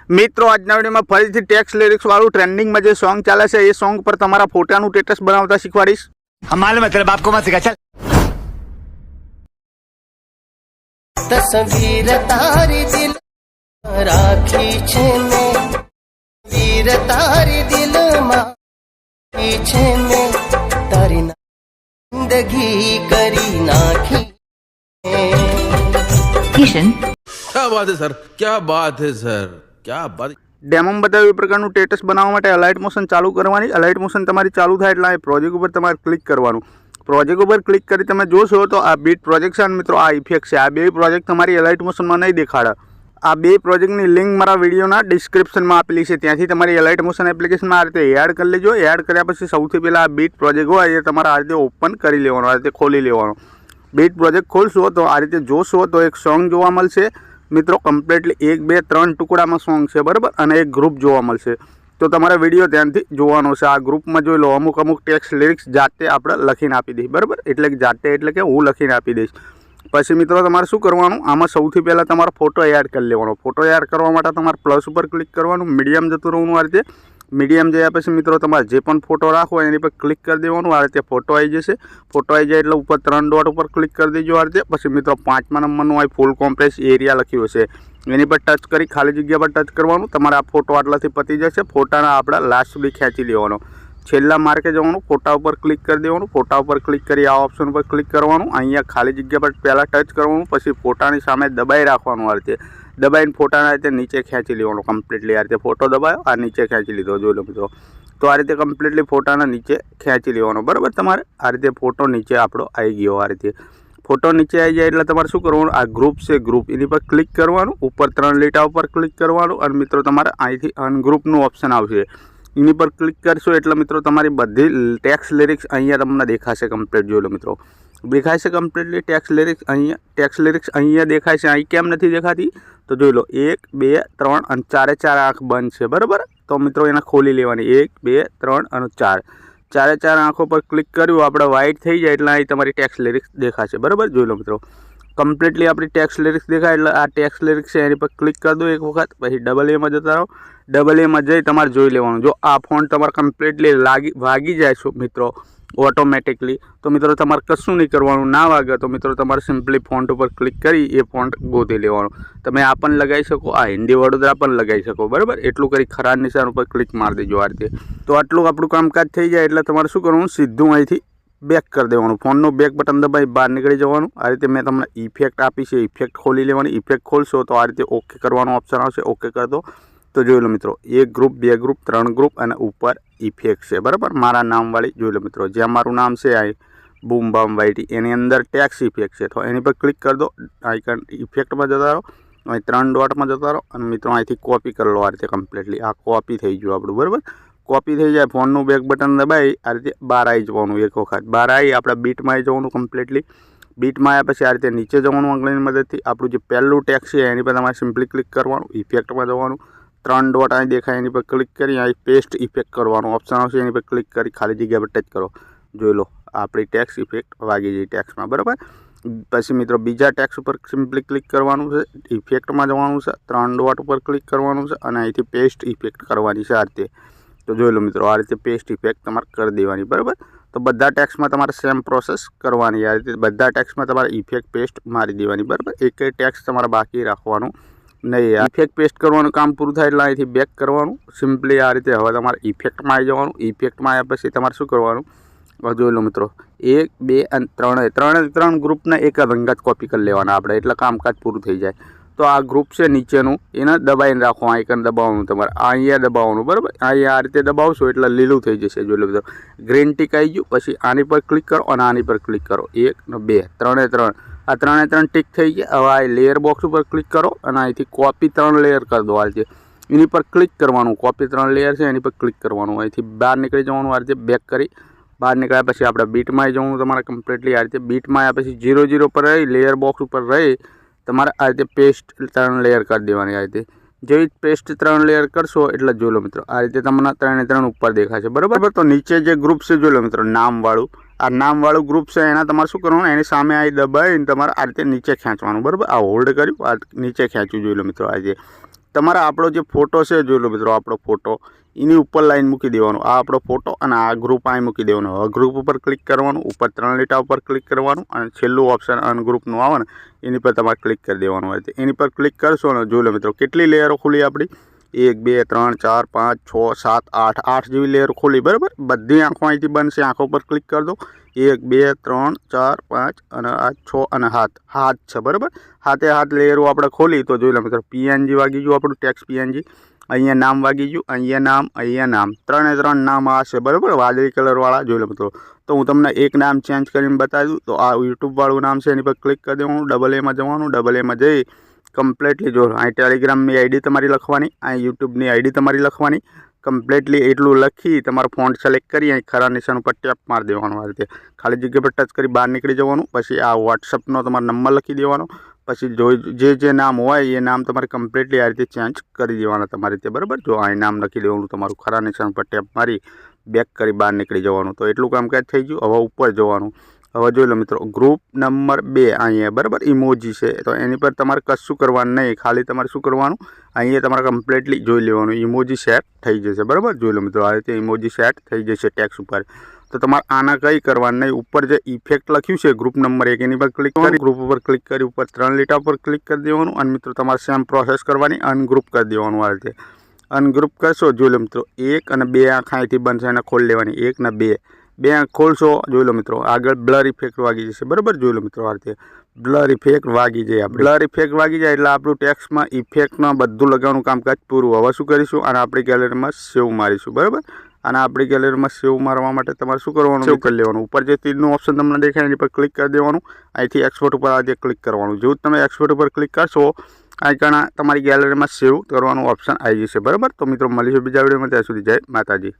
મિત્રો આજના વિડીયોમાં ફરીથી ટેક્સ્ટ લિરિક્સ વાળું ટ્રેન્ડિંગમાં જે સોંગ ચાલે છે એ સોંગ પર તમારા ફોટાનું સ્ટેટસ બનાવતા શીખવાડીશ। हम मालूम है तेरे बाप को मत सिखा चल। तस्वीर तारी दिल राखी छे में वीर तारी दिल माखी छे में तारी जिंदगी करी नाखी। किशन क्या बात है सर, क्या बात है सर, क्या बात। ડેમોમાં બતાવ્યું એ પ્રકારનું સ્ટેટસ બનાવવા માટે અલાઇટ મોશન ચાલુ કરવાની। અલાઇટ મોશન તમારી ચાલુ થાય એટલે આ પ્રોજેક્ટ ઉપર તમારે ક્લિક કરવાનું। પ્રોજેક્ટ ઉપર ક્લિક કરી તમે જોશો તો આ બીટ પ્રોજેક્ટ છે મિત્રો, આ ઇફેક્ટ છે। આ બે પ્રોજેક્ટ તમારી અલાઇટ મોશનમાં નહીં દેખાડે। આ બે પ્રોજેક્ટની લિંક મારા વિડીયોના ડિસ્ક્રિપ્શનમાં આપેલી છે, ત્યાંથી તમારી અલાઇટ મોશન એપ્લિકેશનમાં આ રીતે એડ કરી લેજો। એડ કર્યા પછી સૌથી પહેલાં આ બીટ પ્રોજેક્ટ હોય એ તમારે આ રીતે ઓપન કરી લેવાનો, આ રીતે ખોલી લેવાનો। બીટ પ્રોજેક્ટ ખોલશો તો આ રીતે જોશો તો એક સોંગ જોવા મળશે મિત્રો। કમ્પ્લીટલી 1 2 3 ટુકડામાં સોંગ છે બરાબર, અને એક ગ્રુપ જોવા મળશે। તો તમારે વિડીયો ધ્યાનથી જોવાનો છે। આ ગ્રુપમાં જોઈ લો, અમુક ટેક્સ્ટ લિરિક્સ જાતે આપણે લખીને આપી દઈશ બરાબર, એટલે કે જાતે એટલે કે હું લખીને આપી દઈશ। પછી મિત્રો તમારે શું કરવાનું, આમાં સૌથી પહેલાં તમારો ફોટો એડ કરી લેવાનો। ફોટો એડ કરવા માટે તમારે પ્લસ ઉપર ક્લિક કરવાનું, મીડિયમ જતું રહેવાનું। આ રીતે મીડિયમ જયા પછી મિત્રો તમારે જે પણ ફોટો રાખવો એની પર ક્લિક કરી દેવાનું। આ રીતે ફોટો આવી જશે। ફોટો આવી જાય એટલે ઉપર 3 ડોટ ઉપર ક્લિક કરી દેજો આ રીતે। પછી મિત્રો 5મા નંબરનું આ ફૂલ કોમ્પ્રેસ એરિયા લખ્યું હશે એની પર ટચ કરી ખાલી જગ્યા પર ટચ કરવાનું। તમારે આ ફોટો આટલાથી પતી જશે। ફોટાના આપણે લાસ્ટ સુધી ખેંચી લેવાનો। છેલ્લા માર્કે જવાનું, ફોટા ઉપર ક્લિક કરી દેવાનું। ફોટા ઉપર ક્લિક કરી આ ઓપ્શન ઉપર ક્લિક કરવાનું। અહીંયા ખાલી જગ્યા પર પહેલાં ટચ કરવાનું, પછી ફોટાની સામે દબાઈ રાખવાનું। આ રીતે દબાઈને ફોટાના રીતે નીચે ખેંચી લેવાનો કમ્પ્લીટલી। આ રીતે ફોટો દબાયો, આ નીચે ખેંચી લીધો, જોઈ લો મિત્રો। તો આ રીતે કમ્પ્લીટલી ફોટાના નીચે ખેંચી લેવાનો બરાબર। તમારે આ રીતે ફોટો નીચે આપણો આવી ગયો। આ રીતે ફોટો નીચે આવી જાય એટલે તમારે શું કરવાનું, આ ગ્રુપ છે ગ્રુપ એની પર ક્લિક કરવાનું, ઉપર 3 લીટા ઉપર ક્લિક કરવાનું, અને મિત્રો તમારે અહીંથી અનગ્રુપનું ઓપ્શન આવશે એની પર ક્લિક કરશો એટલે મિત્રો તમારી બધી ટેક્સ્ટ લિરિક્સ અહીંયા તમને દેખાશે કમ્પ્લીટ। જોઈ લો મિત્રો, દેખાય છે કમ્પ્લીટલી ટેક્સ્ટ લિરિક્સ અહીંયા। ટેક્સ્ટ લિરિક્સ અહીંયા દેખાય છે, અહીં કેમ નથી દેખાતી તો જોઈ લો 1 2 3 અને 4 આંખ બંધ છે બરાબર। તો મિત્રો એને ખોલી લેવાની, 1 2 3 અને 4 આંખો પર ક્લિક કર્યું આપણે વ્હાઇટ થઈ જાય એટલે અહીં તમારી ટેક્સ્ટ લિરિક્સ દેખાશે બરાબર। જોઈ લો મિત્રો, કમ્પ્લીટલી આપણી ટેક્સ્ટ લિરિક્સ દેખાય એટલે આ ટેક્સ્ટ લિરિક્સ છે એની પર ક્લિક કરી દો એક વખત। પછી ડબલ એમાં જતા રહો, ડબલ એમાં જઈ તમારે જોઈ લેવાનું। જો આ ફોન્ટ તમારે કમ્પ્લીટલી વાગી જાય છો મિત્રો ઓટોમેટિકલી, તો મિત્રો તમારે કશું નહીં કરવાનું। ના વાગે તો મિત્રો તમારે સિમ્પલી ફોન્ટ ઉપર ક્લિક કરી એ ફોન્ટ ગોતી લેવાનો। તમે આ પણ લગાવી શકો, આ હિન્દી વડોદરા પણ લગાવી શકો બરાબર। એટલું કરી ખરા નિશાન ઉપર ક્લિક મારી દેજો આ રીતે। તો આટલું આપણું કામકાજ થઈ જાય એટલે તમારે શું કરવાનું, સીધું અહીંથી બેક કરી દેવાનું। ફોનનું બેક બટન દબાવી બહાર નીકળી જવાનું। આ રીતે મેં તમને ઇફેક્ટ આપી છે, ઇફેક્ટ ખોલી લેવાની। ઇફેક્ટ ખોલશો તો આ રીતે ઓકે કરવાનો ઓપ્શન આવશે, ઓકે કરી દો। તો જોઈ લો મિત્રો, 1 ગ્રુપ 2 ગ્રુપ 3 ગ્રુપ અને ઉપર ઇફેક્ટ છે બરાબર, મારા નામવાળી। જોઈ લો મિત્રો, જ્યાં મારું નામ છે આ બૂમ બામ વાઈટી એની અંદર ટેક્સ ઇફેક્ટ છે, તો એની પર ક્લિક કરી દો। આઇકન ઇફેક્ટમાં જતા રહો, અહીં 3 ડોટમાં જતા રહો, અને મિત્રો અહીંથી કોપી કરી લો આ રીતે કમ્પ્લીટલી। આ કોપી થઈ ગયું આપણું બરાબર। કોપી થઈ જાય, ફોનનું બેક બટન દબાવી આ રીતે બહાર આવી જવાનું એક વખત। બહાર આવી આપણે બીટમાં આવી જવાનું કમ્પ્લીટલી। બીટમાં આવ્યા પછી આ રીતે નીચે જવાનું આંગળીની મદદથી। આપણું જે પહેલું ટેક્સ છે એની પર તમારે સિમ્પલી ક્લિક કરવાનું, ઇફેક્ટમાં જવાનું, 3 ડોટ અહીં દેખાય એની પર ક્લિક કરી અહીં પેસ્ટ ઇફેક્ટ કરવાનું ઓપ્શન આવશે, એની પર ક્લિક કરી ખાલી જગ્યા પર ટચ કરો। જોઈ લો આપણી ટેક્સ ઇફેક્ટ વાગી જાય ટેક્સમાં બરાબર। પછી મિત્રો બીજા ટેક્સ ઉપર સિમ્પલી ક્લિક કરવાનું છે, ઇફેક્ટમાં જવાનું છે, 3 ડોટ ઉપર ક્લિક કરવાનું છે, અને અહીંથી પેસ્ટ ઇફેક્ટ કરવાની છે આ રીતે। તો જોઈ લો મિત્રો, આ રીતે પેસ્ટ ઇફેક્ટ તમારે કરી દેવાની બરાબર। તો બધા ટેક્સમાં તમારે સેમ પ્રોસેસ કરવાની। આ રીતે બધા ટેક્સમાં તમારે ઇફેક્ટ પેસ્ટ મારી દેવાની બરાબર। એક ટેક્સ તમારે બાકી રાખવાનું નહીં। ઇફેક્ટ પેસ્ટ કરવાનું કામ પૂરું થાય એટલે અહીંથી બેક કરવાનું સિમ્પલી આ રીતે। હવે તમારે ઇફેક્ટમાં આવી જવાનું। ઇફેક્ટમાં આવ્યા પછી તમારે શું કરવાનું, જોઈ લો મિત્રો, 1 2 અને 3 ગ્રુપના એક રંગત કોપી કરી લેવાના આપણે, એટલે કામકાજ પૂરું થઈ જાય। તો આ ગ્રુપ છે નીચેનું એને દબાઈને રાખો, આઇકન દબાવવાનું તમારે, અહીંયા દબાવવાનું બરાબર। અહીંયા આ રીતે દબાવશો એટલે લીલું થઈ જશે। જોઈ લો મિત્રો, ગ્રીન ટીક આવી ગયું, પછી આની પર ક્લિક કરો અને આની પર ક્લિક કરો, 1 ને 2 3 આ 3 ટીક થઈ ગયા। હવે આ લેયર બોક્સ ઉપર ક્લિક કરો અને અહીંથી કોપી 3 લેયર કરી દો આ રીતે। એની પર ક્લિક કરવાનું, કોપી 3 લેયર છે એની પર ક્લિક કરવાનું, અહીંથી બહાર નીકળી જવાનું આ રીતે બેક કરી। બહાર નીકળ્યા પછી આપણે બીટમાં આવી જવાનું તમારે કમ્પ્લીટલી આ રીતે। બીટમાં આવ્યા પછી 0 0 પર રહી લેયર બોક્સ ઉપર રહી તમારે આ રીતે પેસ્ટ 3 લેયર કરી દેવાની આ રીતે। જેવી પેસ્ટ 3 લેયર કરશો એટલે જોઈ લો મિત્રો આ રીતે તમને 3 ઉપર દેખાશે બરાબર। તો નીચે જે ગ્રુપ છે જોઈ લો મિત્રો નામવાળું, આ નામવાળું ગ્રુપ છે એના તમારે શું કરવાનું, એની સામે આવી દબાવીને તમારે આ રીતે નીચે ખેંચવાનું બરાબર। આ હોલ્ડ કર્યું, આ નીચે ખેંચ્યું, જોઈ લો મિત્રો આ રીતે। તમારે આપણો જે ફોટો છે જોઈ લો મિત્રો, આપણો ફોટો એની ઉપર લાઈન મૂકી દેવાનું, આ આપણો ફોટો અને આ ગ્રુપ અહીં મૂકી દેવાનું. હવે ગ્રુપ ઉપર ક્લિક કરવાનું, ઉપર 3 લીટા ઉપર ક્લિક કરવાનું અને છેલ્લું ઓપ્શન અનગ્રુપનું આવે ને એની પર તમારે ક્લિક કરી દેવાનું હોય. એની પર ક્લિક કરશો ને જોઈ લો મિત્રો કેટલી લેયરો ખુલી આપણી, 1 2 3 4 5 6 7 8 8 જેવી લેયર ખોલી. બરાબર, બધી આંખો અહીંથી બનશે, આંખો પર ક્લિક કરી દો. 1 2 3 4 5 અને આ 6 અને હાથ છે. બરાબર, હાથ લેયરો આપણે ખોલી તો જોઈ લો મિત્રો PNG વાગી ગયું આપણું, ટેક્સ PNG. અહીંયા નામ વાગી ગયું, અહીંયા નામ 3 નામ આ છે. બરાબર, વાદળી કલરવાળા જોઈ લો મિત્રો. તો હું તમને એક નામ ચેન્જ કરીને બતાવી દઉં. તો આ યુટ્યુબવાળું નામ છે, એની પર ક્લિક કરી દેવાનું, AA જવાનું, AA જઈ કમ્પ્લીટલી જો અહીં ટેલિગ્રામની આઈડી તમારી લખવાની, અહીં યુટ્યુબની આઈડી તમારી લખવાની. કમ્પ્લીટલી એટલું લખી તમારો ફોન્ટ સિલેક્ટ કરી અહીં ખરા નિશાન ઉપર ટેપ મારી દેવાનું. આ રીતે ખાલી જગ્યા પર ટચ કરી બહાર નીકળી જવાનું. પછી આ વોટ્સઅપનો તમારો નંબર લખી દેવાનો. પછી જે નામ હોય એ નામ તમારે કમ્પ્લીટલી આ રીતે ચેન્જ કરી દેવાના તમારી રીતે. બરાબર, જો અહીં નામ લખી દેવાનું, તમારું ખરા નિશાન પર ટેપ મારી બેક કરી બહાર નીકળી જવાનું. તો એટલું કામકાજ થઈ ગયું. હવે ઉપર જવાનું. હવે જોઈ લો મિત્રો ગ્રુપ નંબર 2 અહીંયા બરાબર ઇમોજી છે. તો એની પર તમારે કશું કરવાનું નહીં, ખાલી તમારે શું કરવાનું, અહીંયા તમારે કમ્પ્લીટલી જોઈ લેવાનું, ઇમોજી સેટ થઈ જશે. બરાબર, જોઈ લો મિત્રો આ રીતે ઇમોજી સેટ થઈ જશે ટેક્સ ઉપર. તો તમારે આના કંઈ કરવાનું નહીં. ઉપર જે ઇફેક્ટ લખ્યું છે ગ્રુપ નંબર 1 એની પર ક્લિક કરી, ગ્રુપ ઉપર ક્લિક કરી ઉપર 3 લીટા પર ક્લિક કરી દેવાનું. અને મિત્રો તમારે સેમ પ્રોસેસ કરવાની, અનગ્રુપ કરી દેવાનું. આ રીતે અનગ્રુપ કરશો જોઈ લો મિત્રો 1 અને 2 આંખ અહીંથી બનશે, એને ખોલી લેવાની. 1 ને 2 આંખ ખોલશો જોઈ લો મિત્રો આગળ બ્લર ઇફેક્ટ વાગી જશે. બરાબર, જોઈ લો મિત્રો આ રીતે બ્લર ઇફેક્ટ વાગી જાય. બ્લર ઇફેક્ટ વાગી જાય એટલે આપણું ટેક્સમાં ઇફેક્ટમાં બધું લગાવવાનું કામકાજ પૂરું. હવે શું કરીશું, અને આપણી ગેલેરીમાં સેવ મારીશું. બરાબર, અને આપણી ગેલેરીમાં સેવ મારવા માટે તમારે શું કરવાનું, સેવ કરી લેવાનું. ઉપર જે તીરનું ઓપ્શન તમને દેખાય એની પર ક્લિક કરી દેવાનું. અહીંથી એક્સપોર્ટ ઉપર આજે ક્લિક કરવાનું. જેવું તમે એક્સપોર્ટ ઉપર ક્લિક કરશો અહીં તમારી ગેલેરીમાં સેવ કરવાનું ઓપ્શન આવી જશે. બરાબર, તો મિત્રો મળીશું બીજા વિડીયોમાં. ત્યાં સુધી જય માતાજી.